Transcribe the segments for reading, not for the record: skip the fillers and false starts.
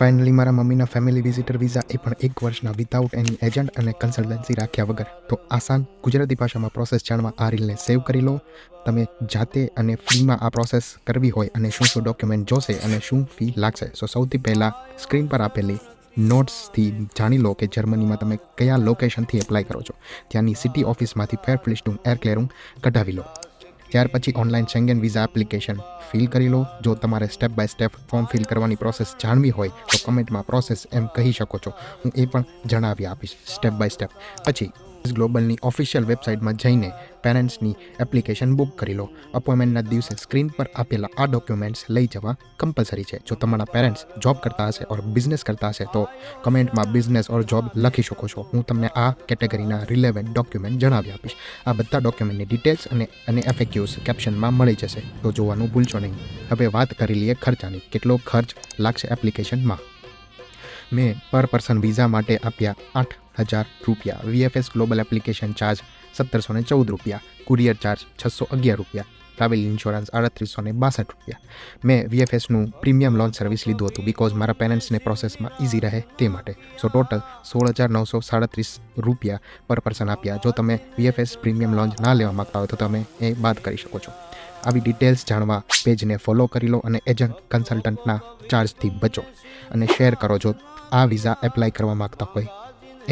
Finally મારા મમ્મીના family visitor visa એ પણ 1 વર્ષના વિધાઉટ એની એજન્ટ અને કન્સલ્ટન્સી રાખ્યા વગર. તો આસાન ગુજરાતી ભાષામાં પ્રોસેસ જાણવા આ રીલને સેવ કરી લો. તમે જાતે અને ફ્રીમાં આ પ્રોસેસ કરવી હોય અને શું ડોક્યુમેન્ટ જોશે અને શું ફી લાગશે. સો સૌથી પહેલાં સ્ક્રીન પર આપેલી નોટ્સથી જાણી લો કે જર્મનીમાં તમે કયા લોકેશનથી એપ્લાય કરો છો. ત્યાંની સિટી ઓફિસમાંથી ફેરફ્લિસ્ટું એરક્લેરું કઢાવી લો. ત્યાર પછી online Schengen visa application fill કરી લો. જો તમારે step by step form fill કરવાની પ્રોસેસ જાણવી હોય તો કમેન્ટમાં પ્રોસેસ એમ કહી શકો છો, હું એ પણ જણાવી આપીશ સ્ટેપ બાય સ્ટેપ. પછી ગ્લોબલની ઓફિશિયલ વેબસાઇટમાં જઈને પેરેન્ટ્સની એપ્લિકેશન બુક કરી લો. અપોઇન્ટમેન્ટના દિવસે સ્ક્રીન પર આપેલા આ ડોક્યુમેન્ટ્સ લઈ જવા કમ્પલસરી છે. જો તમારા પેરેન્ટ્સ જોબ કરતા હશે ઓર બિઝનેસ કરતા હશે તો કમેન્ટમાં બિઝનેસ ઓર જોબ લખી શકો છો. હું તમને આ કેટેગરીના રિલેવન્ટ ડોક્યુમેન્ટ જણાવી આપીશ. આ બધા ડોક્યુમેન્ટની ડિટેલ્સ અને એફએક્યુઝ કેપ્શનમાં મળી જશે, તો જોવાનું ભૂલશો નહીં. હવે વાત કરી લઈએ ખર્ચાની. કેટલો ખર્ચ લાગશે એપ્લિકેશનમાં? મેં પર પર્સન વિઝા માટે આપ્યા 8,000 રૂપિયા. વીએફએસ ગ્લોબલ એપ્લિકેશન ચાર્જ 1,714 રૂપિયા. કુરિયર ચાર્જ 611 રૂપિયા. ટ્રાવેલ ઇન્સ્યોરન્સ 3,862 રૂપિયા. મેં વીએફએસનું પ્રીમિયમ લોન્ચ સર્વિસ લીધું હતું બિકોઝ મારા પેરેન્ટ્સને પ્રોસેસમાં ઇઝી રહે તે માટે. સો ટોટલ 16,937 રૂપિયા પર પર્સન આપ્યા. જો તમે વીએફએસ પ્રીમિયમ લોન્ચ ના લેવા માગતા હોય તો તમે એ બાદ કરી શકો છો. આવી ડિટેલ્સ જાણવા પેજને ફોલો કરી લો અને એજન્ટ કન્સલ્ટન્ટના ચાર્જથી બચો અને શેર કરો જો આ વિઝા એપ્લાય કરવા માગતા હોય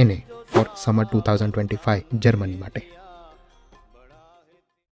એને ફોર સમર 2025 જર્મની માટે.